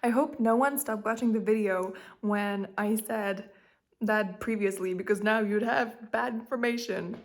I hope no one stopped watching the video when I said that previously, because now you'd have bad information.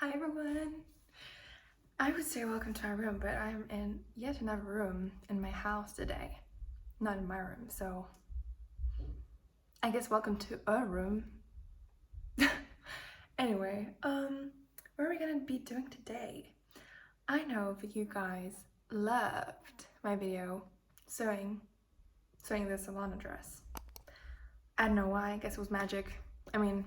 Hi everyone! I would say welcome to my room, but I'm in yet another room in my house today. Not in my room, so I guess welcome to a room. Anyway, what are we gonna be doing today? I know that you guys loved my video sewing this Alana dress. I don't know why, I guess it was magic. I mean,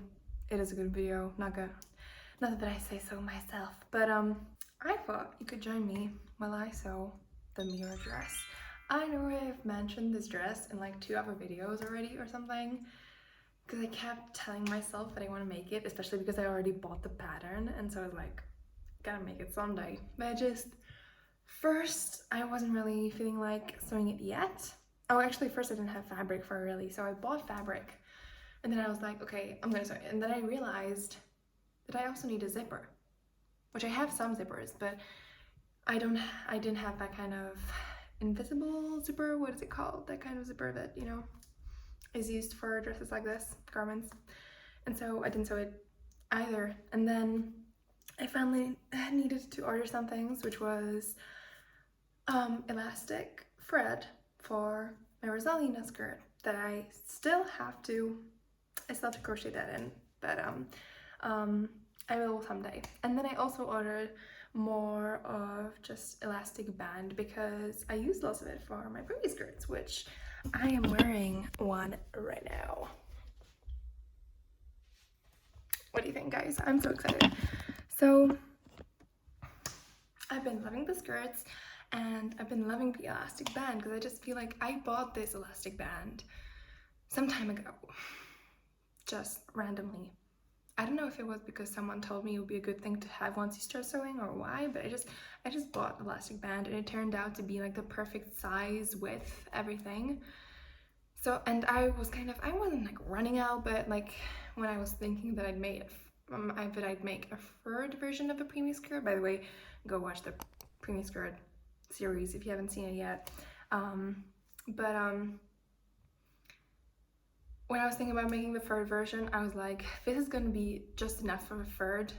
it is a good video, not that I say so myself, but I thought you could join me while I sew the Mira dress. I know I've mentioned this dress in like 2 other videos already or something, because I kept telling myself that I want to make it, especially because I already bought the pattern, and so I was like, gotta make it someday. But first I wasn't really feeling like sewing it yet. Oh, actually first I didn't have fabric for it really, so I bought fabric, and then I was like, okay, I'm gonna sew it. And then I realized that I also need a zipper, which I have some zippers, but I didn't have that kind of invisible zipper. What is it called? That kind of zipper that, you know, is used for dresses like this, garments. And so I didn't sew it either. And then I finally needed to order some things, which was elastic thread for my Rosalina skirt that I still have to crochet that in, but I will someday. And then I also ordered more of just elastic band because I used lots of it for my previous skirts, which I am wearing one right now. What do you think, guys? I'm so excited. So I've been loving the skirts and I've been loving the elastic band because I just feel like I bought this elastic band some time ago, just randomly. I don't know if it was because someone told me it would be a good thing to have once you start sewing or why, but I just bought elastic band and it turned out to be like the perfect size, width, everything. So, and I wasn't like running out, but like when I was thinking that I'd make a third version of the preemie skirt. By the way, go watch the preemie skirt series if you haven't seen it yet. When I was thinking about making the third version, I was like, this is gonna be just enough for a third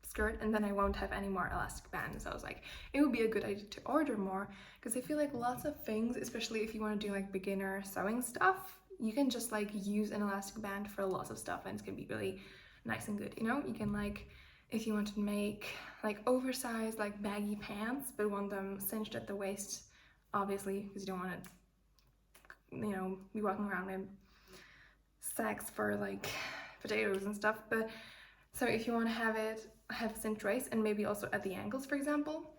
skirt and then I won't have any more elastic bands. So I was like, it would be a good idea to order more because I feel like lots of things, especially if you want to do like beginner sewing stuff, you can just like use an elastic band for lots of stuff and it's gonna be really nice and good, you know? You can like, if you want to make like oversized like baggy pants but want them cinched at the waist, obviously, because you don't want to, you know, be walking around in sacks for like potatoes and stuff. But so if you want to have cinched waist and maybe also at the ankles, for example,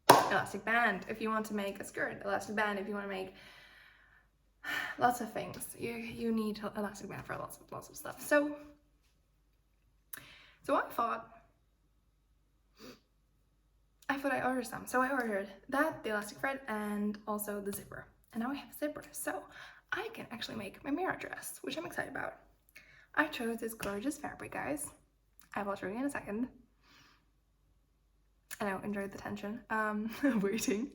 elastic band. If you want to make a skirt, elastic band. If you want to make lots of things, you need elastic band for lots of stuff. So I thought I ordered some. So I ordered that, the elastic thread, and also the zipper. And now I have a zipper. So I can actually make my Mira dress, which I'm excited about. I chose this gorgeous fabric, guys. I will show you in a second. I know, enjoyed the tension, waiting.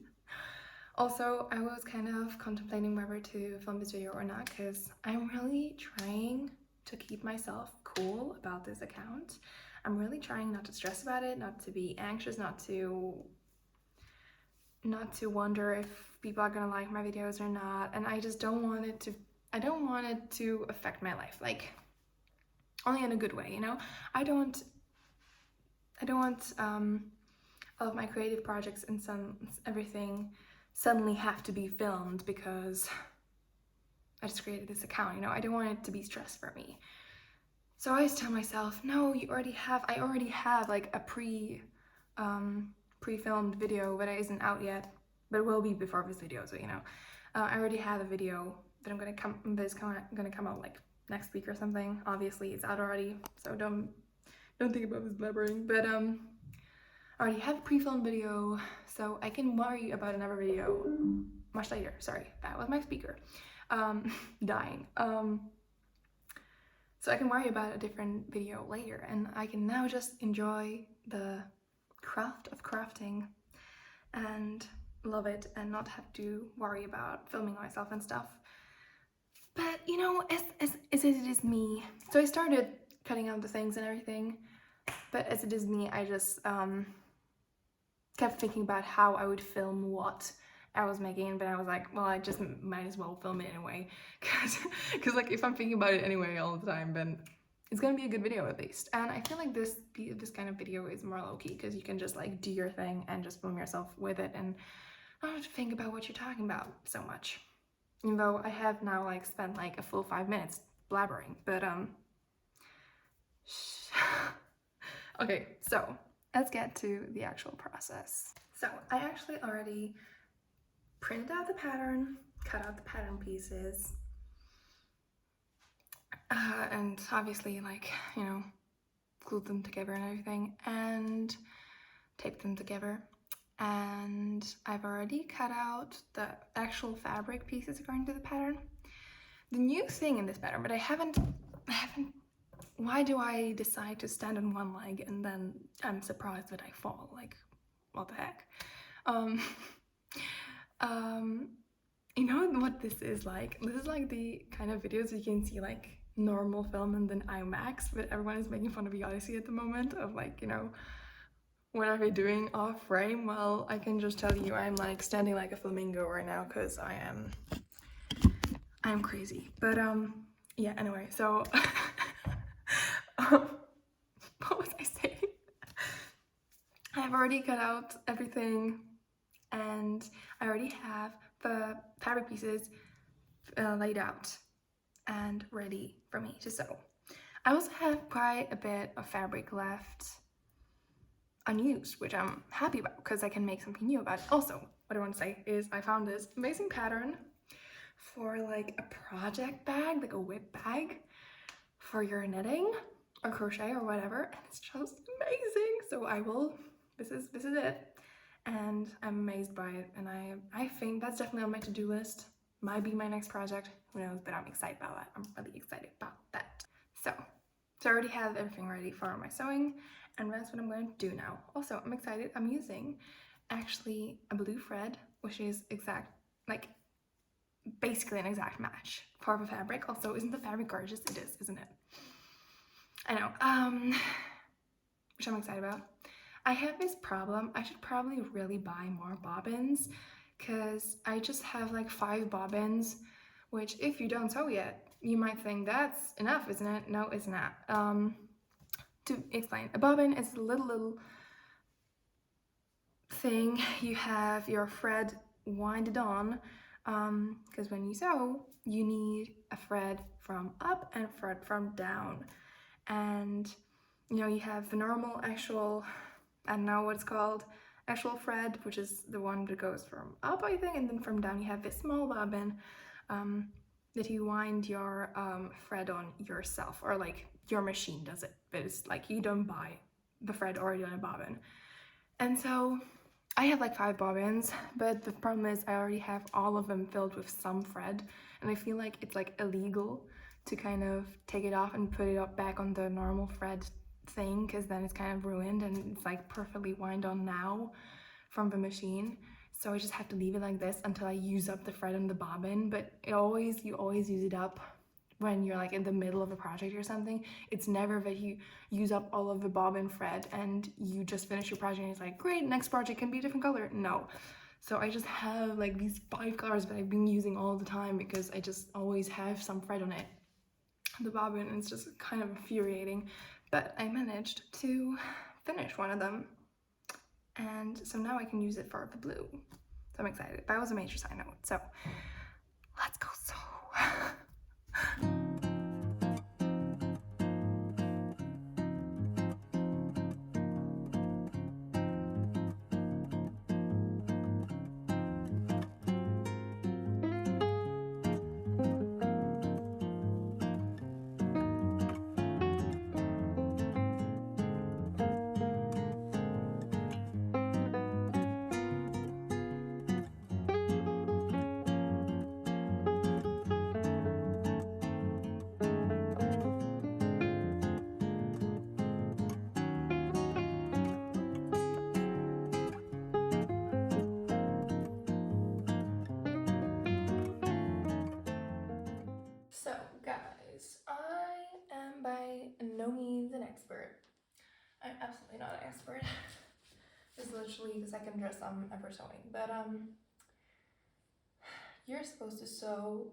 Also, I was kind of contemplating whether to film this video or not because I'm really trying to keep myself cool about this account. I'm really trying not to stress about it, not to be anxious, not to wonder if people are gonna like my videos or not, and I just don't want it to affect my life, like only in a good way, you know? I don't want all of my creative projects and everything suddenly have to be filmed because I just created this account, you know? I don't want it to be stress for me. So I always tell myself, no, I already have like a pre-filmed video that isn't out yet, but it will be before this video, so you know. I already have a video that is gonna come out like next week or something. Obviously it's out already, so don't think about this blabbering, but I already have a pre-filmed video, so I can worry about another video much later. Sorry, that was my speaker dying. So I can worry about a different video later, and I can now just enjoy the craft of crafting and love it and not have to worry about filming myself and stuff. But you know, as it is me, so I started cutting out the things and everything, but as it is me, I just kept thinking about how I would film what I was making, but I was like, well, I just might as well film it anyway, because like if I'm thinking about it anyway all the time, then it's gonna be a good video at least. And I feel like this kind of video is more low-key because you can just like do your thing and just film yourself with it and not have to think about what you're talking about so much. Even though I have now like spent like a full 5 minutes blabbering, but okay, so let's get to the actual process. So I actually already printed out the pattern, cut out the pattern pieces, and obviously like, you know, glued them together and everything and taped them together. And I've already cut out the actual fabric pieces according to the pattern. The new thing in this pattern, but I haven't, why do I decide to stand on one leg and then I'm surprised that I fall? Like, what the heck? You know what this is like? This is like the kind of videos you can see like normal film and then IMAX, but everyone is making fun of the Odyssey at the moment of like, you know, what are they doing off frame? Well, I can just tell you I'm like standing like a flamingo right now because I'm crazy. But yeah, anyway, so what was I saying? I've already cut out everything and I already have the fabric pieces laid out and ready for me to sew. I also have quite a bit of fabric left unused, which I'm happy about because I can make something new about it. Also, what I want to say is I found this amazing pattern for like a project bag, like a whip bag for your knitting or crochet or whatever, and it's just amazing. So I will, this is it, and I'm amazed by it, and I think that's definitely on my to-do list. Might be my next project, who knows, but I'm excited about that. I'm really excited about that. So I already have everything ready for my sewing, and that's what I'm going to do now. Also, I'm excited. I'm using actually a blue thread, which is like basically an exact match for the fabric. Also, isn't the fabric gorgeous? It is, isn't it? I know, which I'm excited about. I have this problem. I should probably really buy more bobbins because I just have like 5 bobbins, which if you don't sew yet, you might think that's enough, isn't it? No, it's not. To explain, a bobbin is a little thing. You have your thread winded on, because when you sew, you need a thread from up and a thread from down. And you know, you have the normal actual, I don't know what it's called, actual thread, which is the one that goes from up, I think, and then from down you have this small bobbin that you wind your thread on yourself, or like your machine does it, but it's like you don't buy the thread already on a bobbin. And so I have like 5 bobbins, but the problem is I already have all of them filled with some thread, and I feel like it's like illegal to kind of take it off and put it up back on the normal thread thing, because then it's kind of ruined and it's like perfectly wind on now from the machine. So I just have to leave it like this until I use up the thread on the bobbin, but you always use it up when you're like in the middle of a project or something. It's never that you use up all of the bobbin thread and you just finish your project and it's like, great, next project can be a different color. No. So I just have like these 5 colors that I've been using all the time because I just always have some thread on it, the bobbin, and it's just kind of infuriating. But I managed to finish one of them, and so now I can use it for the blue. So I'm excited. That was a major side note. So let's go sew. no means an expert. I'm absolutely not an expert. This is literally the second dress I'm ever sewing. But you're supposed to sew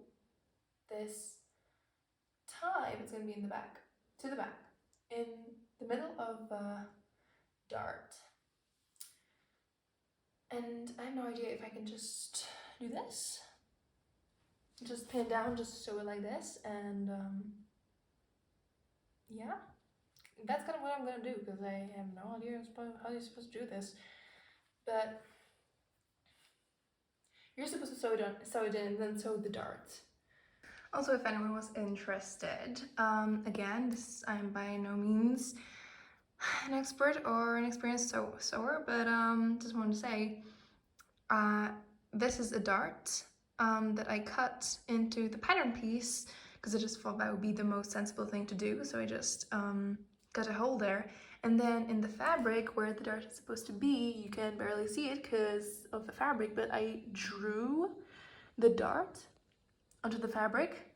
this tie that's gonna be in the back, to the back, in the middle of a dart. And I have no idea if I can just do this. Just pin it down, just sew it like this, and yeah. That's kind of what I'm gonna do, because I have no idea how you're supposed to do this. But you're supposed to sew it in and then sew the darts. Also, if anyone was interested, again, I'm by no means an expert or an experienced sewer, but just wanted to say, this is a dart that I cut into the pattern piece because I just thought that would be the most sensible thing to do. So I just cut a hole there, and then in the fabric where the dart is supposed to be, you can barely see it because of the fabric, but I drew the dart onto the fabric.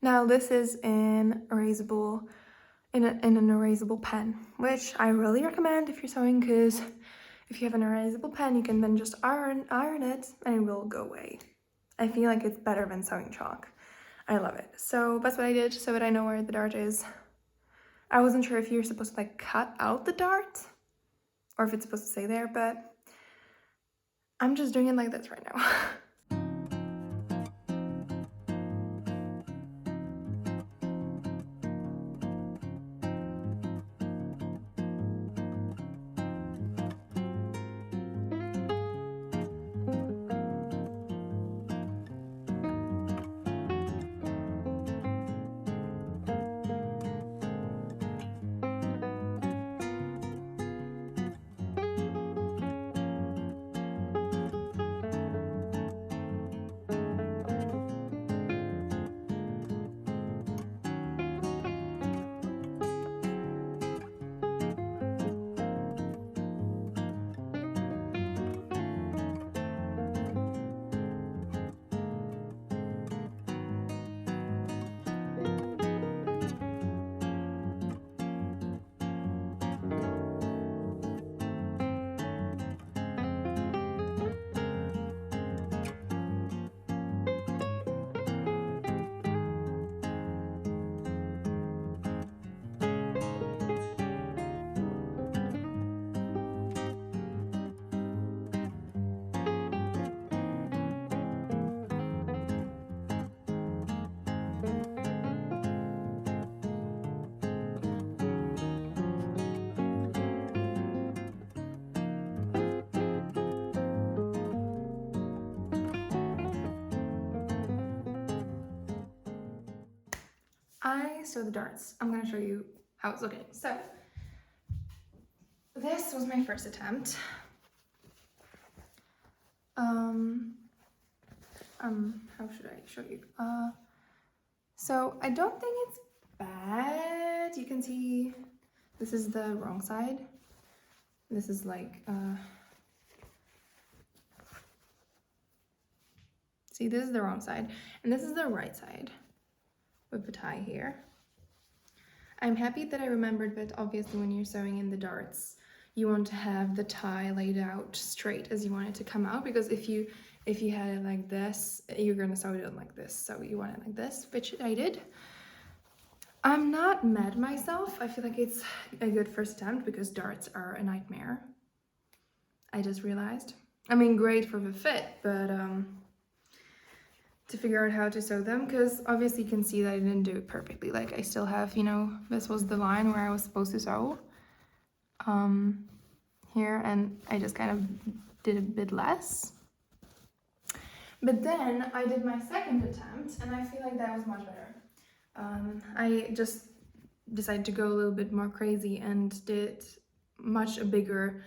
Now this is in erasable, in an erasable pen, which I really recommend if you're sewing, because if you have an erasable pen, you can then just iron it and it will go away. I feel like it's better than sewing chalk. I love it. So that's what I did, so that I know where the dart is. I wasn't sure if you're supposed to like cut out the dart or if it's supposed to stay there, but I'm just doing it like this right now. I sewed the darts. I'm gonna show you how it's looking. So this was my first attempt. How should I show you? So I don't think it's bad. You can see this is the wrong side. This is like, see, this is the wrong side, and this is the right side with the tie here. I'm happy that I remembered that obviously when you're sewing in the darts, you want to have the tie laid out straight as you want it to come out, because if you had it like this, you're gonna sew it in like this. So you want it like this, which I did. I'm not mad at myself. I feel like it's a good first attempt because darts are a nightmare. I just realized. I mean, great for the fit, but to figure out how to sew them, because obviously you can see that I didn't do it perfectly. Like I still have, you know, this was the line where I was supposed to sew here, and I just kind of did a bit less. But then I did my second attempt and I feel like that was much better. I just decided to go a little bit more crazy and did much a bigger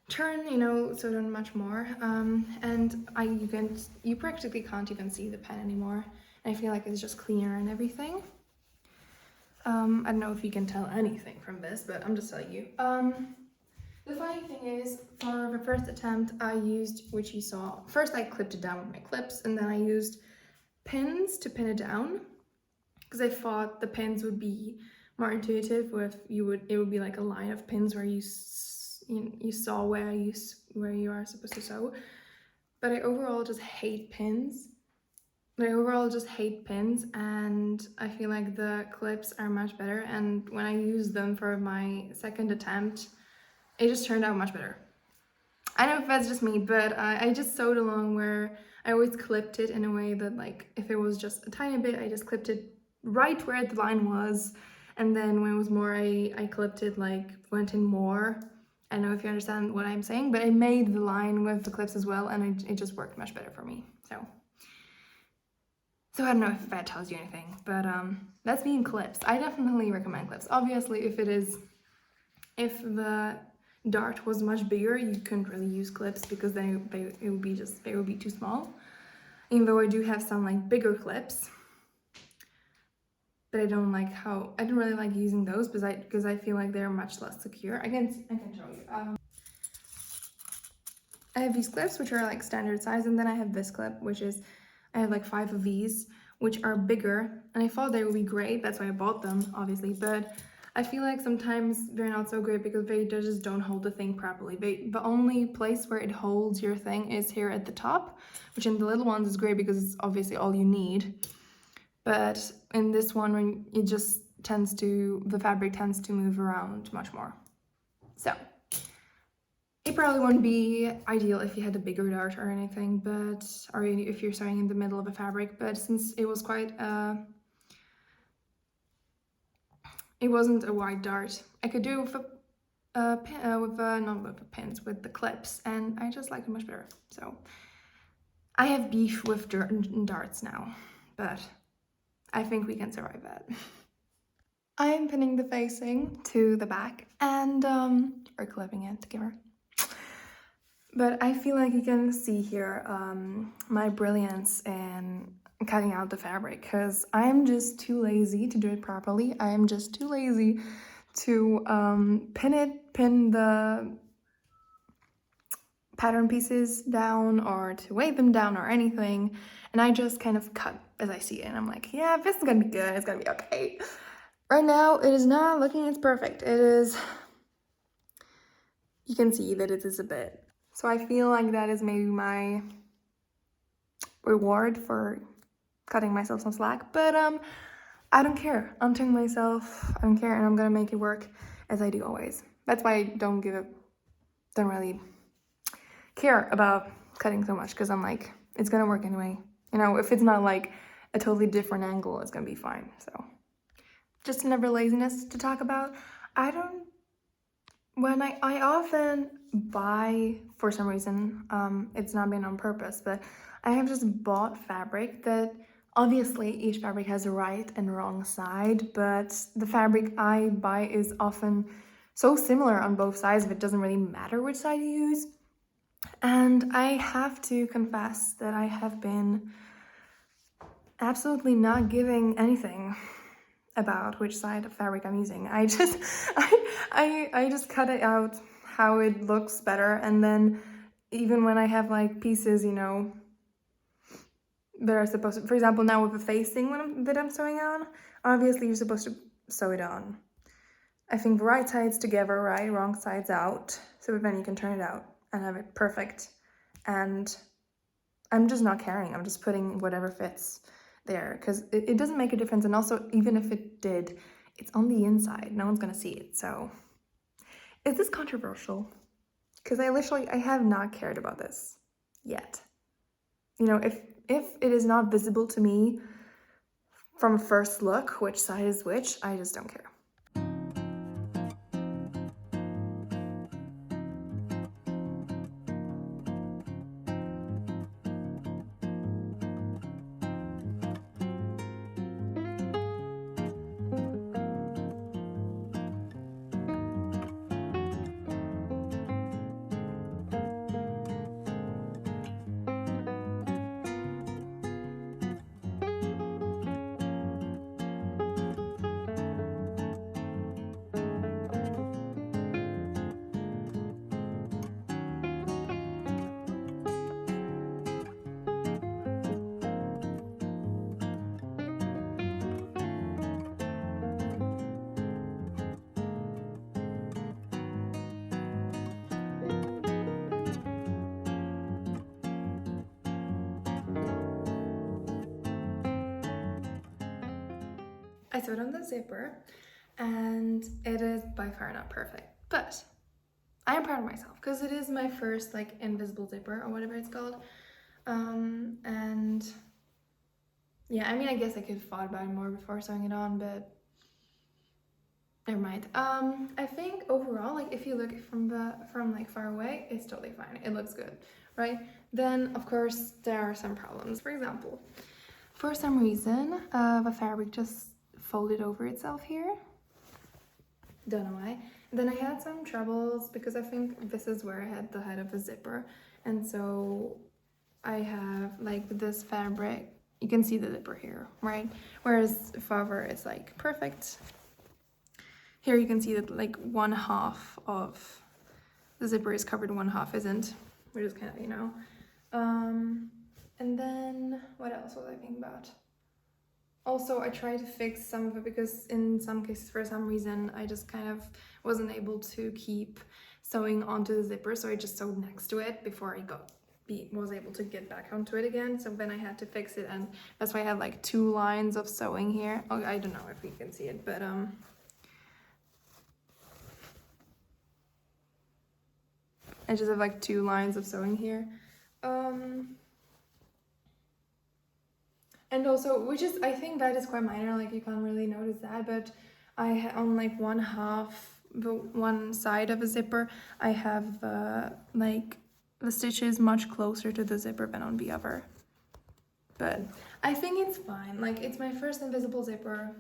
turn, you know, so done much more. And you practically can't even see the pen anymore. And I feel like it's just cleaner and everything. I don't know if you can tell anything from this, but I'm just telling you. The funny thing is, for the first attempt, I used, which you saw, first I clipped it down with my clips, and then I used pins to pin it down, because I thought the pins would be more intuitive with it would be like a line of pins where you saw where you are supposed to sew. But I overall just hate pins. And I feel like the clips are much better, and when I used them for my second attempt, it just turned out much better. I don't know if that's just me, but I just sewed along where I always clipped it in a way that, like, if it was just a tiny bit, I just clipped it right where the line was, and then when it was more, I clipped it, like, went in more. I don't know if you understand what I'm saying, but I made the line with the clips as well, and it just worked much better for me. So I don't know if that tells you anything, but that's me in clips. I definitely recommend clips. Obviously, if the dart was much bigger, you couldn't really use clips because it would be too small. Even though I do have some like bigger clips, but I don't really like using those because I feel like they're much less secure. I can show you. I have these clips which are like standard size, and then I have this clip I have like 5 of these, which are bigger, and I thought they would be great. That's why I bought them, obviously, but I feel like sometimes they're not so great because they just don't hold the thing properly. The only place where it holds your thing is here at the top, which in the little ones is great because it's obviously all you need. But in this one, when it just the fabric tends to move around much more. So it probably wouldn't be ideal if you had a bigger dart or anything, or if you're sewing in the middle of a fabric, but since it was it wasn't a wide dart, I could do it with not with the pins, with the clips, and I just like it much better. So I have beef with darts now, but I think we can survive that. I am pinning the facing to the back and or clipping it together. But I feel like you can see here my brilliance in cutting out the fabric, because I am just too lazy to do it properly. I am just too lazy to pin the pattern pieces down or to weigh them down or anything. And I just kind of cut as I see it, and I'm like, yeah, this is gonna be good, it's gonna be okay. Right now, it is not looking as perfect. It is, you can see that it is a bit. So I feel like that is maybe my reward for cutting myself some slack, but I don't care. I'm telling myself I don't care, and I'm gonna make it work as I do always. That's why I don't really care about cutting so much, because I'm like, it's gonna work anyway. You know, if it's not like a totally different angle, it's gonna be fine. So just another laziness to talk about. I often buy, for some reason, it's not been on purpose, but I have just bought fabric that, obviously each fabric has a right and wrong side, but the fabric I buy is often so similar on both sides that it doesn't really matter which side you use. And I have to confess that I have been absolutely not giving anything about which side of fabric I'm using. I just cut it out how it looks better, and then even when I have like pieces, you know, that are supposed to, for example, now with the facing that I'm sewing on, obviously you're supposed to sew it on, I think, right sides together, right, wrong sides out, so then you can turn it out and have it perfect. And I'm just not caring. I'm just putting whatever fits there, because it doesn't make a difference. And also, even if it did, it's on the inside. No one's gonna see it. So is this controversial? Because I have not cared about this yet. You know, if it is not visible to me from first look which side is which, I just don't care. I sewed on the zipper and it is by far not perfect, but I am proud of myself because it is my first like invisible zipper or whatever it's called. And yeah, I mean, I guess I could have thought about it more before sewing it on, but never mind. I think overall, like if you look from like far away, it's totally fine. It looks good, right? Then of course there are some problems. For example, for some reason, the fabric just folded over itself here. Don't know why. Then I had some troubles because I think this is where I had the head of the zipper, and so I have like this fabric. You can see the zipper here, right? Whereas farther it's like perfect. Here you can see that like 1/2 of the zipper is covered, 1/2 isn't, which is kind of, you know. And then what else was I thinking about? Also, I tried to fix some of it because in some cases, for some reason, I just kind of wasn't able to keep sewing onto the zipper, so I just sewed next to it before I was able to get back onto it again. So then I had to fix it, and that's why I have like 2 lines of sewing here. Oh, I don't know if you can see it, but I just have like 2 lines of sewing here. And also, which is, I think that is quite minor, like you can't really notice that, but I had on like 1/2, the one side of a zipper, I have like the stitches much closer to the zipper than on the other. But I think it's fine, like it's my first invisible zipper,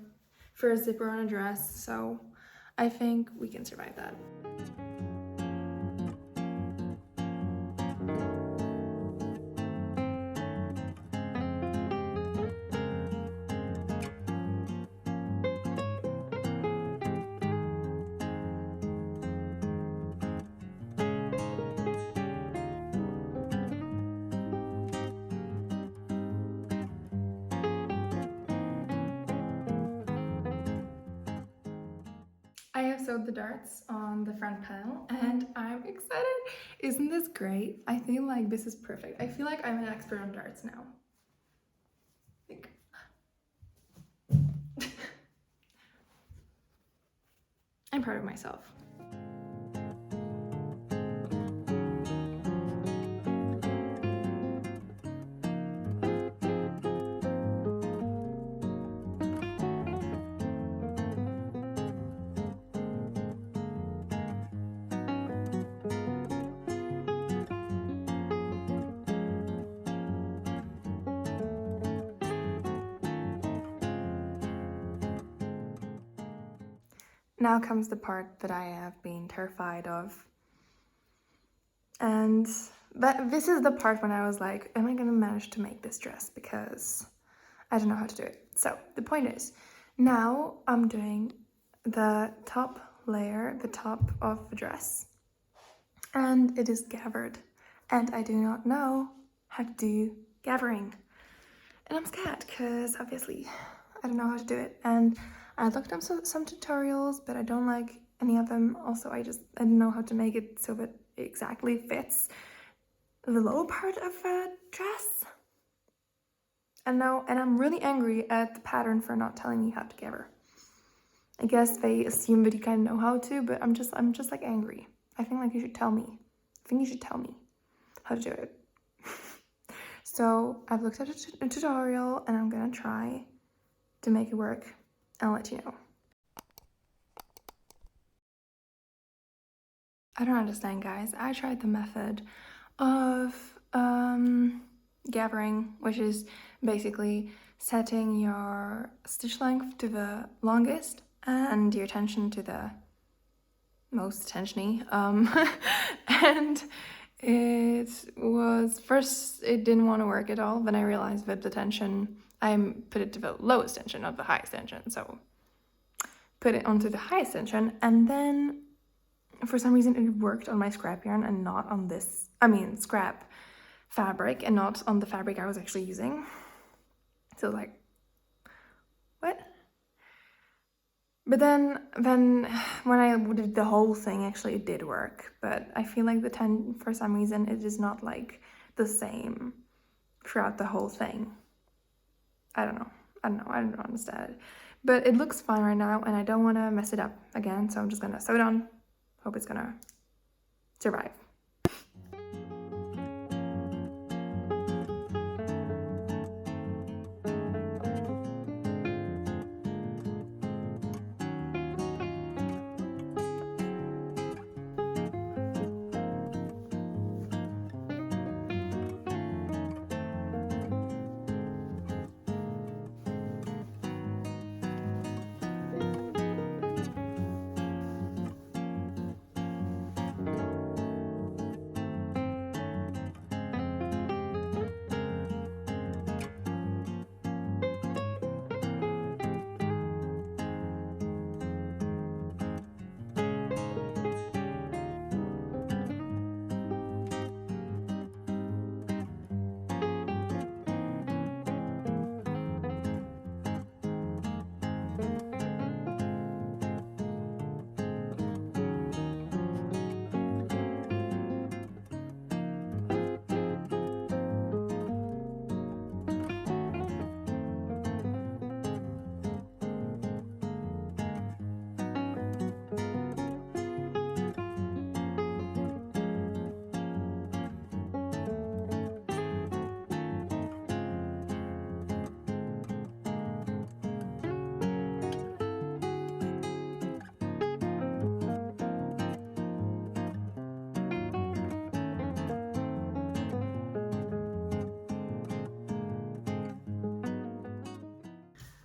first zipper on a dress, so I think we can survive that. I have sewed the darts on the front panel and I'm excited. Isn't this great? I feel like this is perfect. I feel like I'm an expert on darts now. Like... I'm proud of myself. Now comes the part that I have been terrified of. But this is the part when I was like, am I gonna manage to make this dress? Because I don't know how to do it. So the point is, now I'm doing the top layer, the top of the dress, and it is gathered. And I do not know how to do gathering. And I'm scared because obviously I don't know how to do it. And I looked up some tutorials, but I don't like any of them. Also, I don't know how to make it so that it exactly fits the lower part of a dress. And I'm really angry at the pattern for not telling me how to gather. I guess they assume that you kind of know how to, but I'm just like angry. I think like you should tell me. I think you should tell me how to do it. So I've looked at a tutorial and I'm gonna try to make it work. I'll let you know. I don't understand, guys. I tried the method of gathering, which is basically setting your stitch length to the longest and your tension to the most tensiony. And it was, first it didn't want to work at all. Then I realized that the tension, I put it to the lowest tension, not the highest tension. So put it onto the highest tension, and then for some reason it worked on my scrap yarn and not on this, scrap fabric and not on the fabric I was actually using. So like, what? But then when I did the whole thing, actually it did work. But I feel like for some reason, it is not like the same throughout the whole thing. I don't know. I don't understand it. But it looks fine right now, and I don't want to mess it up again, so I'm just gonna sew it on. Hope it's gonna survive.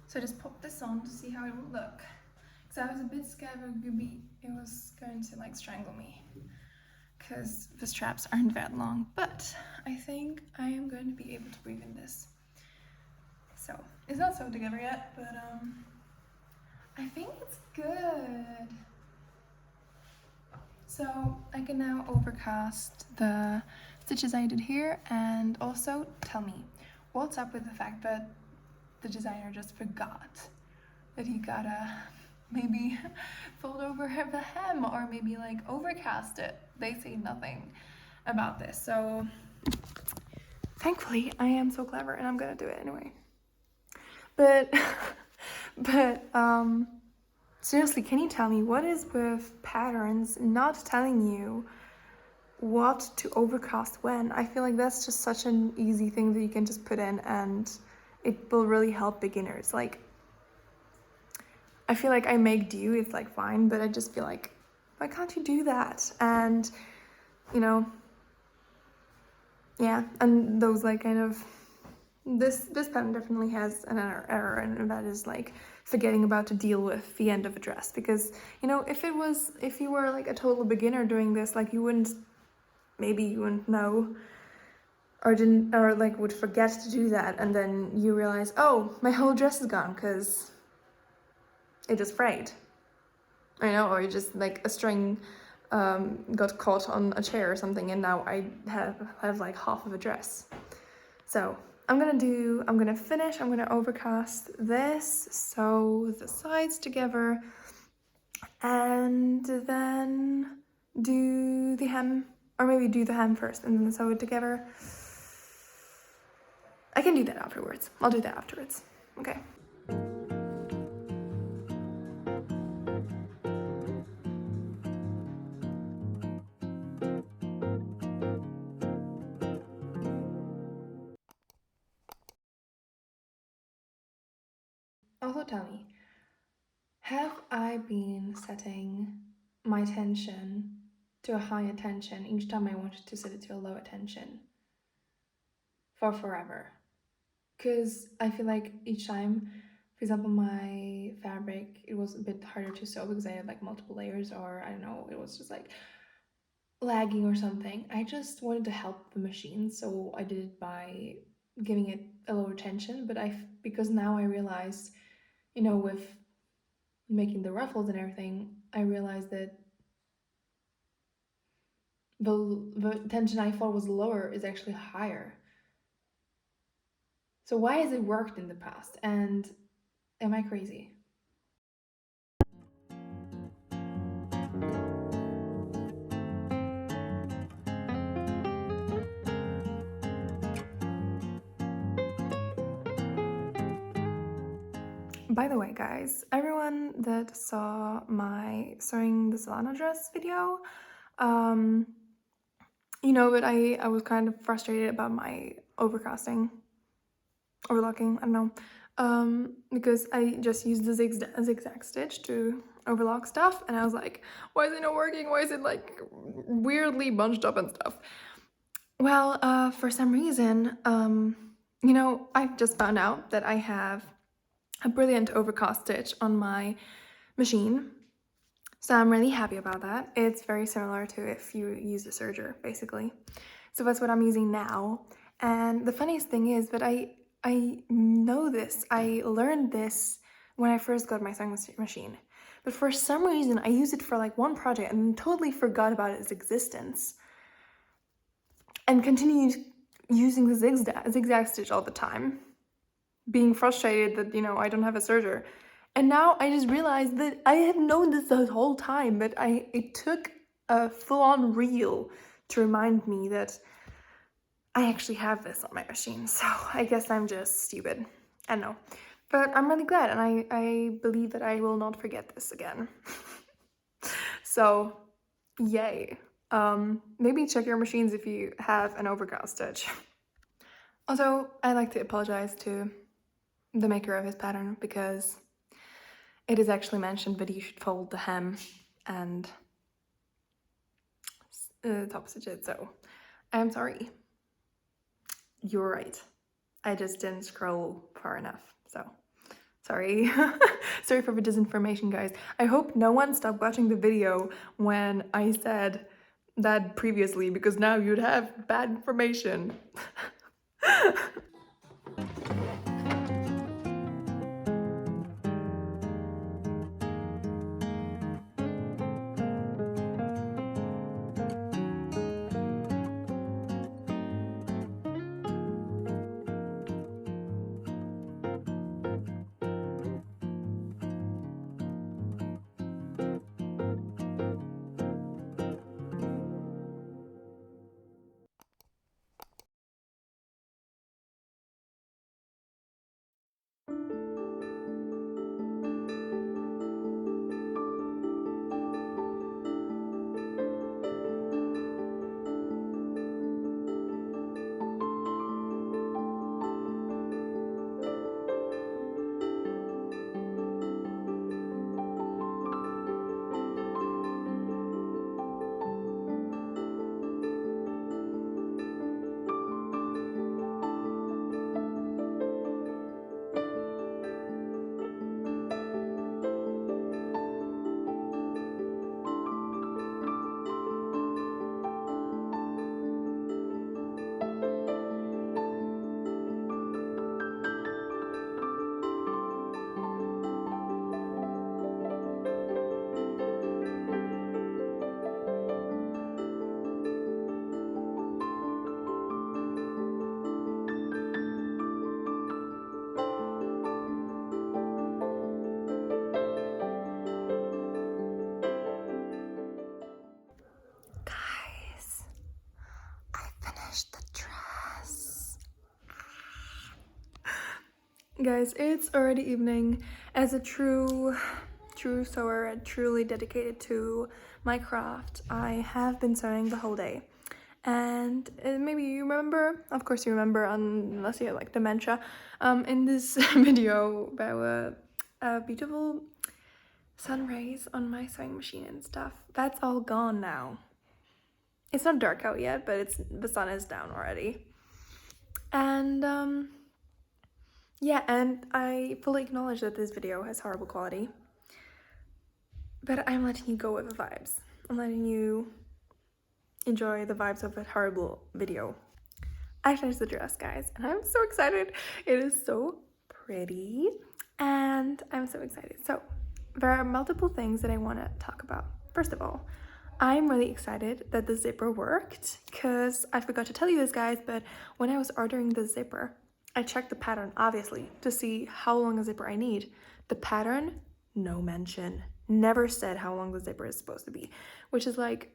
So I just popped this on to see how it would look. Because I was a bit scared it was going to like strangle me. Because the straps aren't that long. But I think I am going to be able to breathe in this. So it's not sewn together yet, but I think it's good. So I can now overcast the stitches I did here, and also tell me what's up with the fact that the designer just forgot that he gotta maybe fold over the hem or maybe like overcast it. They say nothing about this, so thankfully I am so clever and I'm gonna do it anyway. But seriously, can you tell me what is with patterns not telling you what to overcast when? I feel like that's just such an easy thing that you can just put in and it will really help beginners. Like, I feel like I make do, it's like fine, but I just feel like, why can't you do that? And, you know, yeah, and those like kind of, this pattern definitely has an error, and that is like forgetting about to deal with the end of a dress. Because, you know, if you were like a total beginner doing this, like maybe you wouldn't know, or like would forget to do that, and then you realize, oh, my whole dress is gone because it just frayed, I know, or just like a string got caught on a chair or something, and now I have like half of a dress. So I'm gonna finish, I'm gonna overcast this, sew the sides together, and then do the hem, or maybe do the hem first and then sew it together. I can do that afterwards. I'll do that afterwards. Okay. Also tell me, have I been setting my tension to a high tension each time I wanted to set it to a lower tension for forever? Because I feel like each time, for example, my fabric, it was a bit harder to sew because I had like multiple layers, or I don't know, it was just like lagging or something. I just wanted to help the machine, so I did it by giving it a lower tension. But because now I realized, you know, with making the ruffles and everything, I realized that the tension I thought was lower is actually higher. So why has it worked in the past? And am I crazy? By the way, guys, everyone that saw my sewing the Solana dress video, you know, but I was kind of frustrated about my overlocking, I don't know, because I just used the zigzag stitch to overlock stuff, and I was like, why is it not working? Why is it like weirdly bunched up and stuff? Well, for some reason, you know, I've just found out that I have a brilliant overcast stitch on my machine. So I'm really happy about that. It's very similar to if you use a serger, basically. So that's what I'm using now. And the funniest thing is that I know this. I learned this when I first got my sewing machine. But for some reason, I used it for like one project and totally forgot about its existence. And continued using the zigzag stitch all the time, being frustrated that, you know, I don't have a serger. And now I just realized that I have known this the whole time, but it took a full-on reel to remind me that I actually have this on my machine. So I guess I'm just stupid. I don't know. But I'm really glad, and I believe that I will not forget this again. So, yay. Maybe check your machines if you have an overcast stitch. Also, I'd like to apologize to the maker of his pattern because it is actually mentioned that you should fold the hem and the top stitches, so I'm sorry. You're right. I just didn't scroll far enough, so sorry. Sorry for the disinformation, guys. I hope no one stopped watching the video when I said that previously, because now you'd have bad information. Guys, it's already evening. As a true sewer, truly dedicated to my craft, I have been sewing the whole day. And maybe you remember, of course you remember, unless you have like dementia, in this video there were beautiful sun rays on my sewing machine and stuff. That's all gone now. It's not dark out yet, but the sun is down already. And yeah, and I fully acknowledge that this video has horrible quality, but I'm letting you go with the vibes. I'm letting you enjoy the vibes of that horrible video. I finished the dress, guys, and I'm so excited. It is so pretty, and I'm so excited. So there are multiple things that I want to talk about. First of all, I'm really excited that the zipper worked, because I forgot to tell you this, guys, but when I was ordering the zipper, I checked the pattern, obviously, to see how long a zipper I need. The pattern, no mention. Never said how long the zipper is supposed to be, which is like,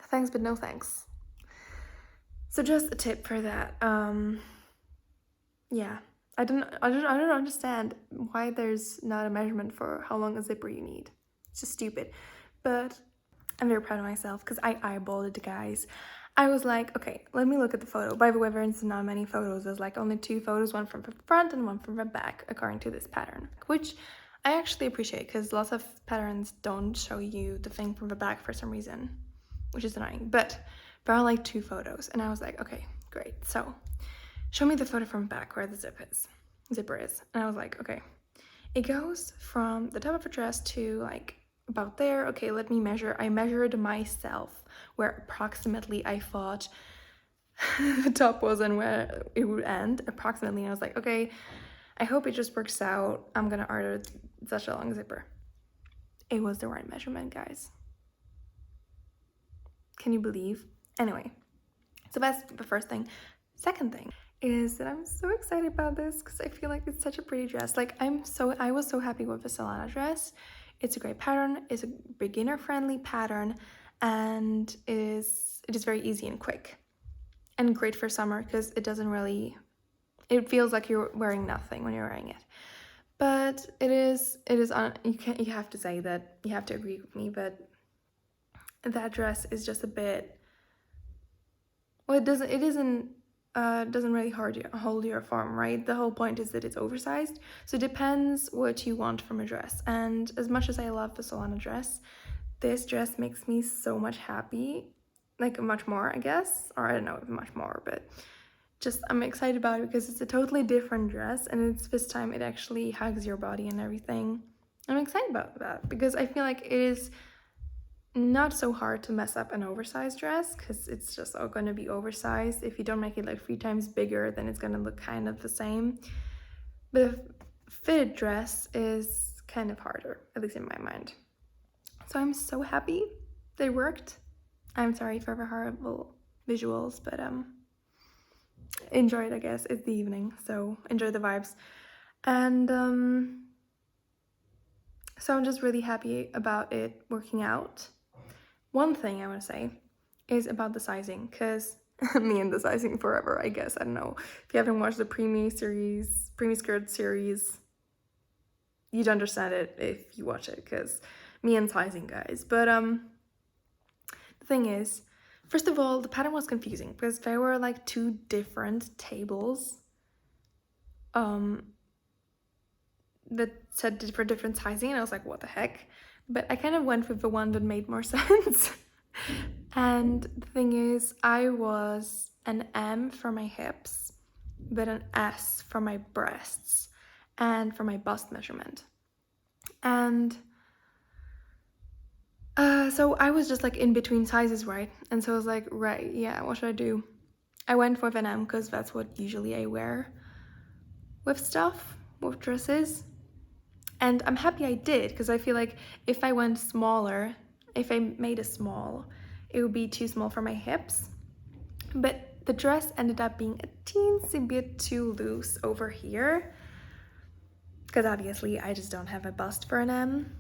thanks but no thanks. So just a tip for that. Yeah, I don't understand why there's not a measurement for how long a zipper you need. It's just stupid. But I'm very proud of myself because I eyeballed it, guys. I was like, okay, let me look at the photo. By the way, there's not many photos. There's like only 2 photos, one from the front and one from the back, according to this pattern, which I actually appreciate because lots of patterns don't show you the thing from the back for some reason, which is annoying. But there are like 2 photos, and I was like, okay, great. So show me the photo from back where the zipper is. And I was like, okay, it goes from the top of the dress to like about there. Okay, let me measure. I measured myself where approximately I thought the top was and where it would end approximately. And I was like, okay, I hope it just works out. I'm gonna order such a long zipper. It was the right measurement, guys. Can you believe? Anyway, so that's the first thing. Second thing is that I'm so excited about this because I feel like it's such a pretty dress. Like I was so happy with the Solana dress. It's a great pattern. It's a beginner friendly pattern, and it is very easy and quick, and great for summer because it doesn't really. It feels like you're wearing nothing when you're wearing it, but it is on. You have to say that you have to agree with me, but that dress is just a bit. Well, it doesn't really hold your form, right? The whole point is that it's oversized, so it depends what you want from a dress. And as much as I love the Solana dress, this dress makes me so much happy, like much more, I guess, or I don't know if much more, but just I'm excited about it because it's a totally different dress, and it's this time it actually hugs your body and everything. I'm excited about that because I feel like it is not so hard to mess up an oversized dress because it's just all going to be oversized. If you don't make it like 3 times bigger, then it's going to look kind of the same. But a fitted dress is kind of harder, at least in my mind. So I'm so happy they worked. I'm sorry for the horrible visuals, but enjoy it, I guess. It's the evening, so enjoy the vibes. And so I'm just really happy about it working out. One thing I want to say is about the sizing, because me and the sizing forever, I guess. I don't know. If you haven't watched the Preemie Skirt series, you'd understand it if you watch it, because me and sizing, guys. But the thing is, first of all, the pattern was confusing because there were like 2 different tables that said for different sizing, and I was like, what the heck? But I kind of went with the one that made more sense. And the thing is, I was an M for my hips, but an S for my breasts and for my bust measurement. And so I was just like in between sizes, right? And so I was like, right, yeah, what should I do? I went with an M because that's what usually I wear with stuff, with dresses. And I'm happy I did, because I feel like if I went smaller, if I made a small, it would be too small for my hips. But the dress ended up being a teensy bit too loose over here, because obviously I just don't have a bust for an M.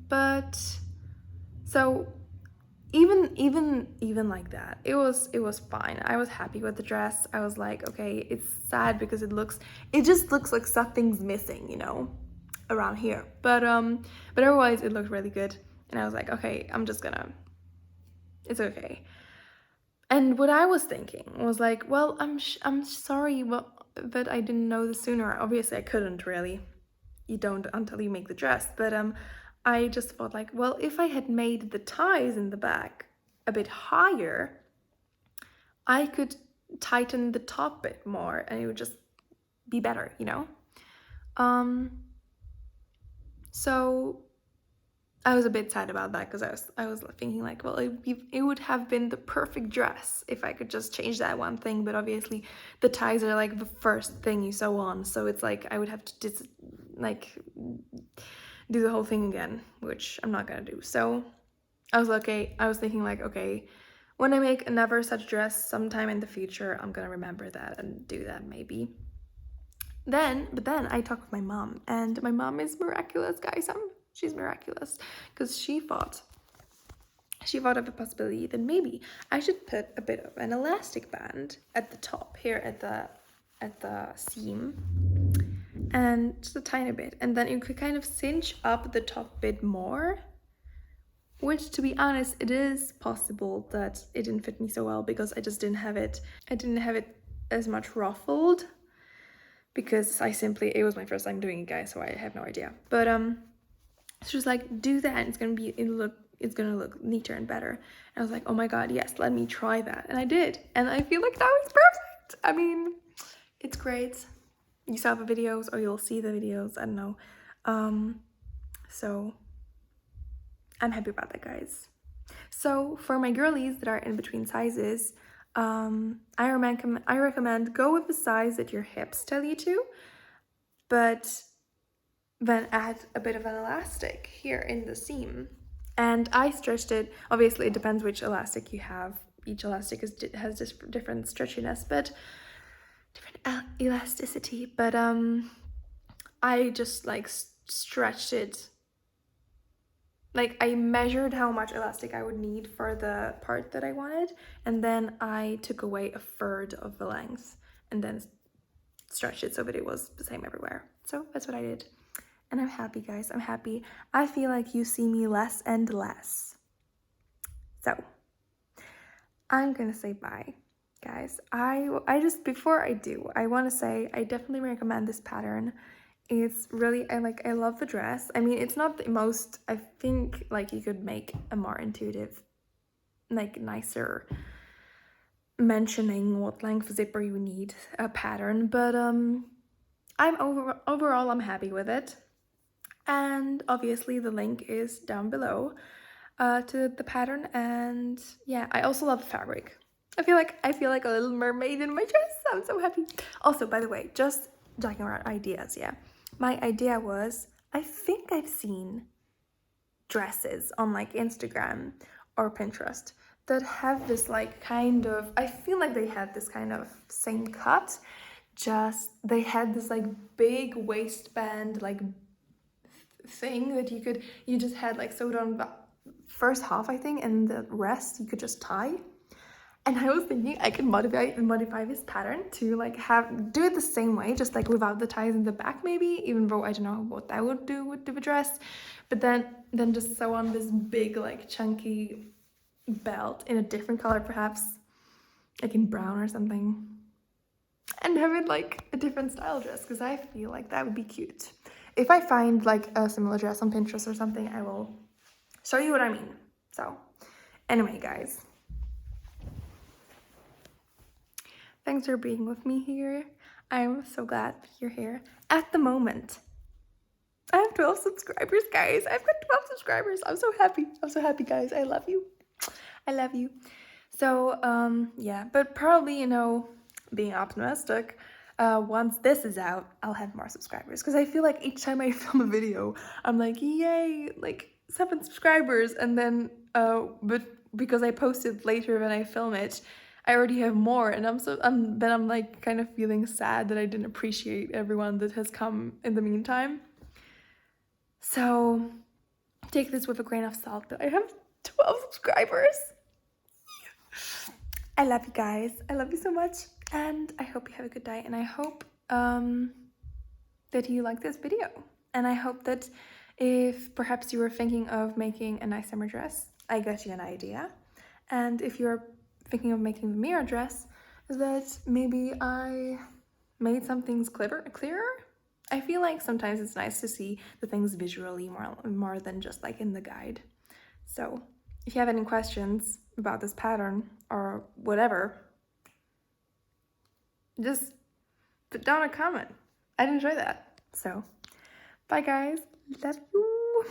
But so even like that, it was fine. I was happy with the dress. I was like, okay, it's sad because it just looks like something's missing, you know, around here. But otherwise it looked really good, and I was like, okay, it's okay. And what I was thinking was like, well, I'm sorry, but I didn't know this sooner. Obviously I couldn't really. You don't until you make the dress, but I just thought like, well, if I had made the ties in the back a bit higher, I could tighten the top a bit more and it would just be better, you know? So I was a bit sad about that because I was thinking like, well, it would have been the perfect dress if I could just change that one thing, but obviously the ties are like the first thing you sew on, so it's like I would have to do the whole thing again, which I'm not gonna do. So I was thinking like, okay, when I make another such dress sometime in the future, I'm gonna remember that and do that maybe. But then I talked with my mom, and my mom is miraculous, guys. She's miraculous, because she thought of the possibility that maybe I should put a bit of an elastic band at the top here at the at the seam, and just a tiny bit, and then you could kind of cinch up the top bit more, which, to be honest, it is possible that it didn't fit me so well because I just didn't have it as much ruffled, because it was my first time doing it, guys, so I have no idea. But it's just like, do that and it's gonna look neater and better. And I was like, oh my god, yes, let me try that. And I did, and I feel like that was perfect. I mean, it's great. You saw the videos, or you'll see the videos, I don't know. So I'm happy about that, guys. So for my girlies that are in between sizes, I recommend go with the size that your hips tell you to, but then add a bit of an elastic here in the seam. And I stretched it. Obviously, it depends which elastic you have. Each elastic has different stretchiness, but different elasticity. But I just like stretched it. Like, I measured how much elastic I would need for the part that I wanted, and then I took away a third of the length and then stretched it so that it was the same everywhere. So that's what I did. And I'm happy, guys. I'm happy. I feel like you see me less and less. So I'm gonna say bye, guys. I just, before I do, I want to say I definitely recommend this pattern. It's really, I love the dress. I mean, it's not the most, I think like you could make a more intuitive, like nicer mentioning what length zipper you need a pattern, but overall I'm happy with it. And obviously the link is down below to the pattern. And yeah, I also love the fabric. I feel like a little mermaid in my dress. I'm so happy. Also, by the way, just talking about ideas, yeah. My idea was, I think I've seen dresses on like Instagram or Pinterest that have this like kind of, I feel like they had this kind of same cut, just they had this like big waistband like thing that you just had like sewed on the first half, I think, and the rest you could just tie. And I was thinking I could modify this pattern to like do it the same way, just like without the ties in the back maybe, even though I don't know what that would do with the dress. But then just sew on this big like chunky belt in a different color, perhaps like in brown or something, and have it like a different style dress, because I feel like that would be cute. If I find like a similar dress on Pinterest or something, I will show you what I mean. So anyway, guys, thanks for being with me here. I'm so glad you're here. At the moment, I have 12 subscribers, guys. I've got 12 subscribers. I'm so happy. I'm so happy, guys. I love you. I love you. So, yeah, but probably, you know, being optimistic, once this is out, I'll have more subscribers. Because I feel like each time I film a video, I'm like, yay, like 7 subscribers. And then, but because I post it later than I film it, I already have more. And I'm like kind of feeling sad that I didn't appreciate everyone that has come in the meantime. So take this with a grain of salt that I have 12 subscribers. I love you guys. I love you so much. And I hope you have a good day. And I hope that you like this video. And I hope that if perhaps you were thinking of making a nice summer dress, I got you an idea. And if you're thinking of making the Mira dress, that maybe I made some things clearer. I feel like sometimes it's nice to see the things visually more than just like in the guide. So if you have any questions about this pattern or whatever, just put down a comment. I'd enjoy that. So bye, guys. Love you.